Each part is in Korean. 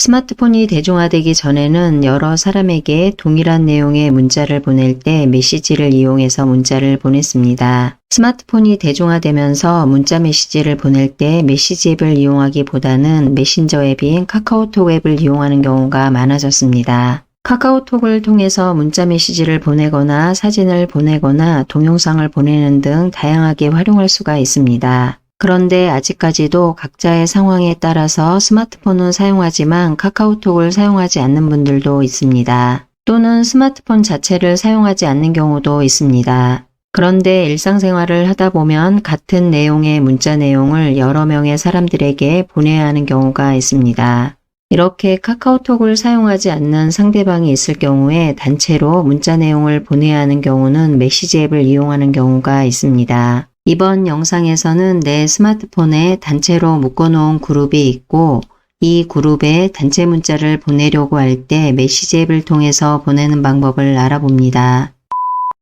스마트폰이 대중화되기 전에는 여러 사람에게 동일한 내용의 문자를 보낼 때 메시지를 이용해서 문자를 보냈습니다. 스마트폰이 대중화되면서 문자 메시지를 보낼 때 메시지 앱을 이용하기보다는 메신저 앱인 카카오톡 앱을 이용하는 경우가 많아졌습니다. 카카오톡을 통해서 문자 메시지를 보내거나 사진을 보내거나 동영상을 보내는 등 다양하게 활용할 수가 있습니다. 그런데 아직까지도 각자의 상황에 따라서 스마트폰은 사용하지만 카카오톡을 사용하지 않는 분들도 있습니다. 또는 스마트폰 자체를 사용하지 않는 경우도 있습니다. 그런데 일상생활을 하다 보면 같은 내용의 문자 내용을 여러 명의 사람들에게 보내야 하는 경우가 있습니다. 이렇게 카카오톡을 사용하지 않는 상대방이 있을 경우에 단체로 문자 내용을 보내야 하는 경우는 메시지 앱을 이용하는 경우가 있습니다. 이번 영상에서는 내 스마트폰에 단체로 묶어놓은 그룹이 있고 이 그룹에 단체 문자를 보내려고 할 때 메시지 앱을 통해서 보내는 방법을 알아봅니다.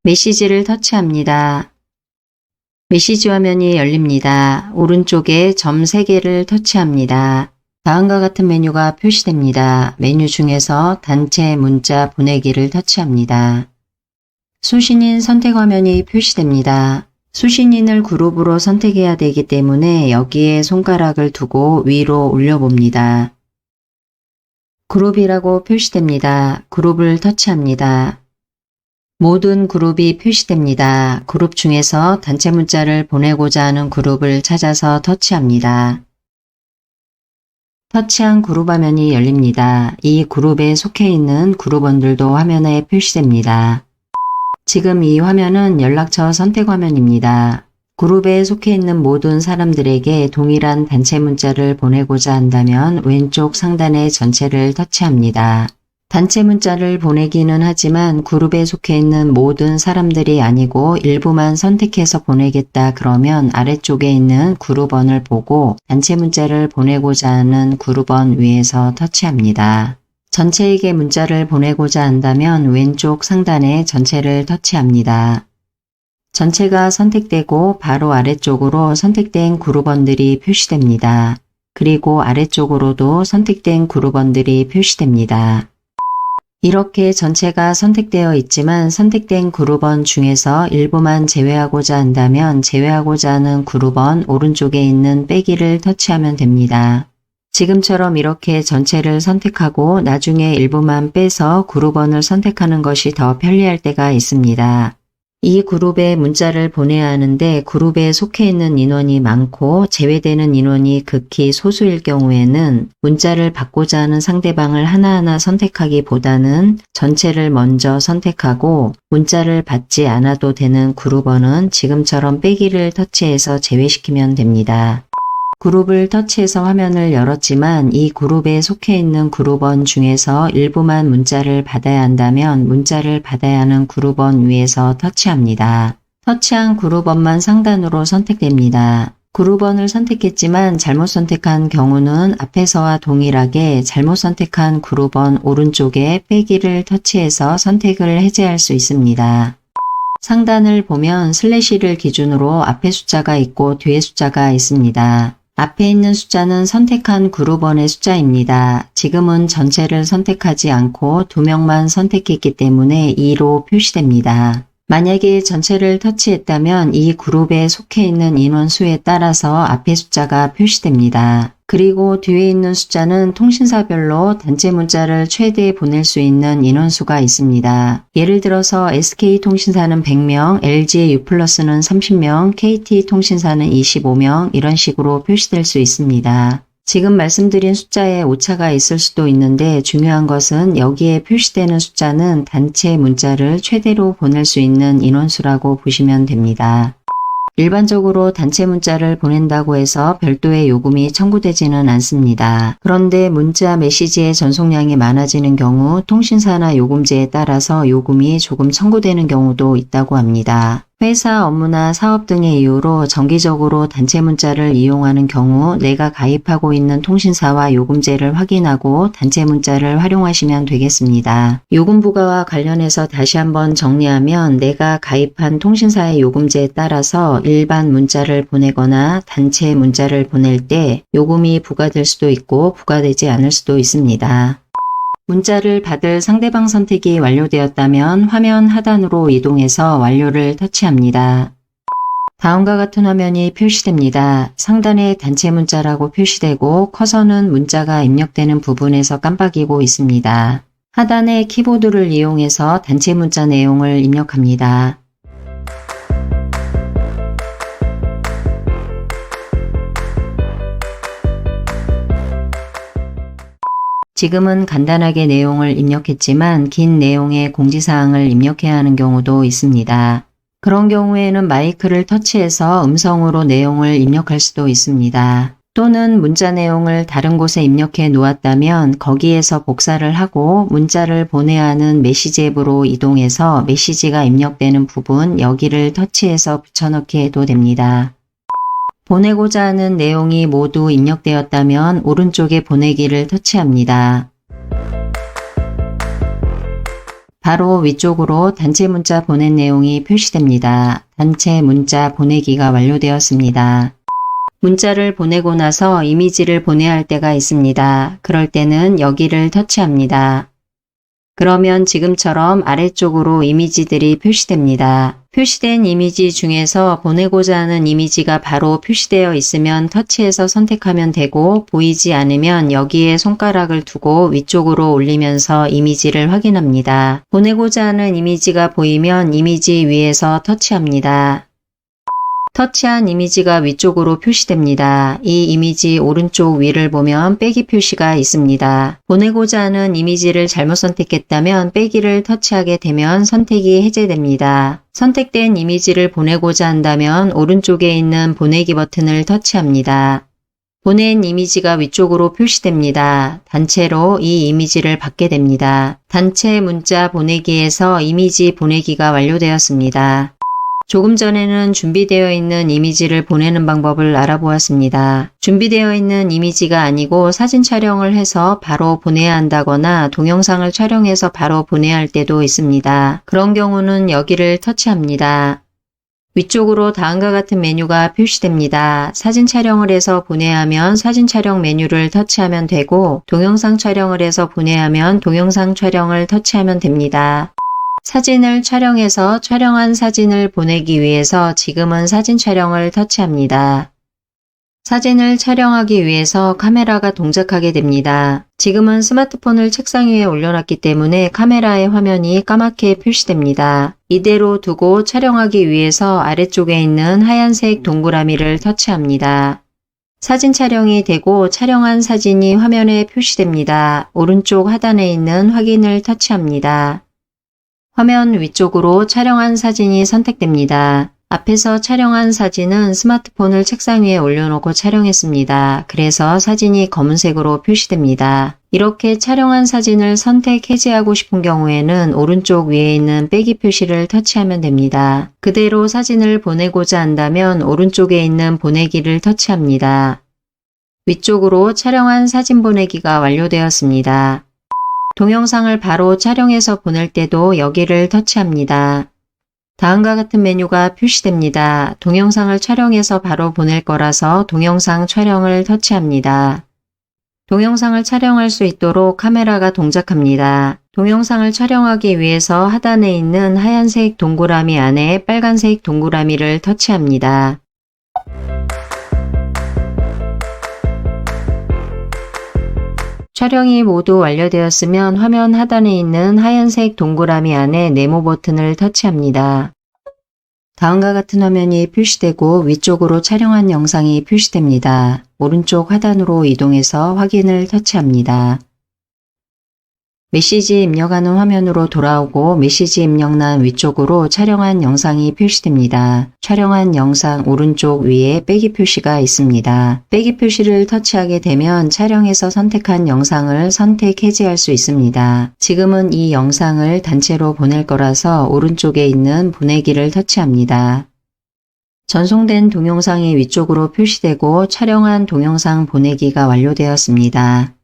메시지를 터치합니다. 메시지 화면이 열립니다. 오른쪽에 점 3개를 터치합니다. 다음과 같은 메뉴가 표시됩니다. 메뉴 중에서 단체 문자 보내기를 터치합니다. 수신인 선택 화면이 표시됩니다. 수신인을 그룹으로 선택해야 되기 때문에 여기에 손가락을 두고 위로 올려봅니다. 그룹이라고 표시됩니다. 그룹을 터치합니다. 모든 그룹이 표시됩니다. 그룹 중에서 단체 문자를 보내고자 하는 그룹을 찾아서 터치합니다. 터치한 그룹 화면이 열립니다. 이 그룹에 속해 있는 그룹원들도 화면에 표시됩니다. 지금 이 화면은 연락처 선택 화면입니다. 그룹에 속해 있는 모든 사람들에게 동일한 단체 문자를 보내고자 한다면 왼쪽 상단의 전체를 터치합니다. 단체 문자를 보내기는 하지만 그룹에 속해 있는 모든 사람들이 아니고 일부만 선택해서 보내겠다 그러면 아래쪽에 있는 그룹원을 보고 단체 문자를 보내고자 하는 그룹원 위에서 터치합니다. 전체에게 문자를 보내고자 한다면 왼쪽 상단에 전체를 터치합니다. 전체가 선택되고 바로 아래쪽으로 선택된 그룹원들이 표시됩니다. 그리고 아래쪽으로도 선택된 그룹원들이 표시됩니다. 이렇게 전체가 선택되어 있지만 선택된 그룹원 중에서 일부만 제외하고자 한다면 제외하고자 하는 그룹원 오른쪽에 있는 빼기를 터치하면 됩니다. 지금처럼 이렇게 전체를 선택하고 나중에 일부만 빼서 그룹원을 선택하는 것이 더 편리할 때가 있습니다. 이 그룹에 문자를 보내야 하는데 그룹에 속해 있는 인원이 많고 제외되는 인원이 극히 소수일 경우에는 문자를 받고자 하는 상대방을 하나하나 선택하기보다는 전체를 먼저 선택하고 문자를 받지 않아도 되는 그룹원은 지금처럼 빼기를 터치해서 제외시키면 됩니다. 그룹을 터치해서 화면을 열었지만 이 그룹에 속해 있는 그룹원 중에서 일부만 문자를 받아야 한다면 문자를 받아야 하는 그룹원 위에서 터치합니다. 터치한 그룹원만 상단으로 선택됩니다. 그룹원을 선택했지만 잘못 선택한 경우는 앞에서와 동일하게 잘못 선택한 그룹원 오른쪽에 빼기를 터치해서 선택을 해제할 수 있습니다. 상단을 보면 슬래시를 기준으로 앞에 숫자가 있고 뒤에 숫자가 있습니다. 앞에 있는 숫자는 선택한 그룹원의 숫자입니다. 지금은 전체를 선택하지 않고 2명만 선택했기 때문에 2로 표시됩니다. 만약에 전체를 터치했다면 이 그룹에 속해 있는 인원수에 따라서 앞에 숫자가 표시됩니다. 그리고 뒤에 있는 숫자는 통신사별로 단체 문자를 최대 보낼 수 있는 인원수가 있습니다. 예를 들어서 SK통신사는 100명, LGU플러스는 30명, KT통신사는 25명 이런 식으로 표시될 수 있습니다. 지금 말씀드린 숫자에 오차가 있을 수도 있는데 중요한 것은 여기에 표시되는 숫자는 단체 문자를 최대로 보낼 수 있는 인원수라고 보시면 됩니다. 일반적으로 단체 문자를 보낸다고 해서 별도의 요금이 청구되지는 않습니다. 그런데 문자 메시지의 전송량이 많아지는 경우 통신사나 요금제에 따라서 요금이 조금 청구되는 경우도 있다고 합니다. 회사 업무나 사업 등의 이유로 정기적으로 단체 문자를 이용하는 경우 내가 가입하고 있는 통신사와 요금제를 확인하고 단체 문자를 활용하시면 되겠습니다. 요금 부과와 관련해서 다시 한번 정리하면 내가 가입한 통신사의 요금제에 따라서 일반 문자를 보내거나 단체 문자를 보낼 때 요금이 부과될 수도 있고 부과되지 않을 수도 있습니다. 문자를 받을 상대방 선택이 완료되었다면 화면 하단으로 이동해서 완료를 터치합니다. 다음과 같은 화면이 표시됩니다. 상단에 단체 문자라고 표시되고 커서는 문자가 입력되는 부분에서 깜빡이고 있습니다. 하단의 키보드를 이용해서 단체 문자 내용을 입력합니다. 지금은 간단하게 내용을 입력했지만 긴 내용의 공지사항을 입력해야 하는 경우도 있습니다. 그런 경우에는 마이크를 터치해서 음성으로 내용을 입력할 수도 있습니다. 또는 문자 내용을 다른 곳에 입력해 놓았다면 거기에서 복사를 하고 문자를 보내야 하는 메시지 앱으로 이동해서 메시지가 입력되는 부분 여기를 터치해서 붙여넣기 해도 됩니다. 보내고자 하는 내용이 모두 입력되었다면 오른쪽에 보내기를 터치합니다. 바로 위쪽으로 단체 문자 보낸 내용이 표시됩니다. 단체 문자 보내기가 완료되었습니다. 문자를 보내고 나서 이미지를 보내야 할 때가 있습니다. 그럴 때는 여기를 터치합니다. 그러면 지금처럼 아래쪽으로 이미지들이 표시됩니다. 표시된 이미지 중에서 보내고자 하는 이미지가 바로 표시되어 있으면 터치해서 선택하면 되고 보이지 않으면 여기에 손가락을 두고 위쪽으로 올리면서 이미지를 확인합니다. 보내고자 하는 이미지가 보이면 이미지 위에서 터치합니다. 터치한 이미지가 위쪽으로 표시됩니다. 이 이미지 오른쪽 위를 보면 빼기 표시가 있습니다. 보내고자 하는 이미지를 잘못 선택했다면 빼기를 터치하게 되면 선택이 해제됩니다. 선택된 이미지를 보내고자 한다면 오른쪽에 있는 보내기 버튼을 터치합니다. 보낸 이미지가 위쪽으로 표시됩니다. 단체로 이 이미지를 받게 됩니다. 단체 문자 보내기에서 이미지 보내기가 완료되었습니다. 조금 전에는 준비되어 있는 이미지를 보내는 방법을 알아보았습니다. 준비되어 있는 이미지가 아니고 사진 촬영을 해서 바로 보내야 한다거나 동영상을 촬영해서 바로 보내야 할 때도 있습니다. 그런 경우는 여기를 터치합니다. 위쪽으로 다음과 같은 메뉴가 표시됩니다. 사진 촬영을 해서 보내야 하면 사진 촬영 메뉴를 터치하면 되고 동영상 촬영을 해서 보내야 하면 동영상 촬영을 터치하면 됩니다. 사진을 촬영해서 촬영한 사진을 보내기 위해서 지금은 사진 촬영을 터치합니다. 사진을 촬영하기 위해서 카메라가 동작하게 됩니다. 지금은 스마트폰을 책상 위에 올려놨기 때문에 카메라의 화면이 까맣게 표시됩니다. 이대로 두고 촬영하기 위해서 아래쪽에 있는 하얀색 동그라미를 터치합니다. 사진 촬영이 되고 촬영한 사진이 화면에 표시됩니다. 오른쪽 하단에 있는 확인을 터치합니다. 화면 위쪽으로 촬영한 사진이 선택됩니다. 앞에서 촬영한 사진은 스마트폰을 책상 위에 올려놓고 촬영했습니다. 그래서 사진이 검은색으로 표시됩니다. 이렇게 촬영한 사진을 선택 해제하고 싶은 경우에는 오른쪽 위에 있는 빼기 표시를 터치하면 됩니다. 그대로 사진을 보내고자 한다면 오른쪽에 있는 보내기를 터치합니다. 위쪽으로 촬영한 사진 보내기가 완료되었습니다. 동영상을 바로 촬영해서 보낼 때도 여기를 터치합니다. 다음과 같은 메뉴가 표시됩니다. 동영상을 촬영해서 바로 보낼 거라서 동영상 촬영을 터치합니다. 동영상을 촬영할 수 있도록 카메라가 동작합니다. 동영상을 촬영하기 위해서 하단에 있는 하얀색 동그라미 안에 빨간색 동그라미를 터치합니다. 촬영이 모두 완료되었으면 화면 하단에 있는 하얀색 동그라미 안에 네모 버튼을 터치합니다. 다음과 같은 화면이 표시되고 위쪽으로 촬영한 영상이 표시됩니다. 오른쪽 하단으로 이동해서 확인을 터치합니다. 메시지 입력하는 화면으로 돌아오고 메시지 입력란 위쪽으로 촬영한 영상이 표시됩니다. 촬영한 영상 오른쪽 위에 빼기 표시가 있습니다. 빼기 표시를 터치하게 되면 촬영해서 선택한 영상을 선택 해제할 수 있습니다. 지금은 이 영상을 단체로 보낼 거라서 오른쪽에 있는 보내기를 터치합니다. 전송된 동영상이 위쪽으로 표시되고 촬영한 동영상 보내기가 완료되었습니다.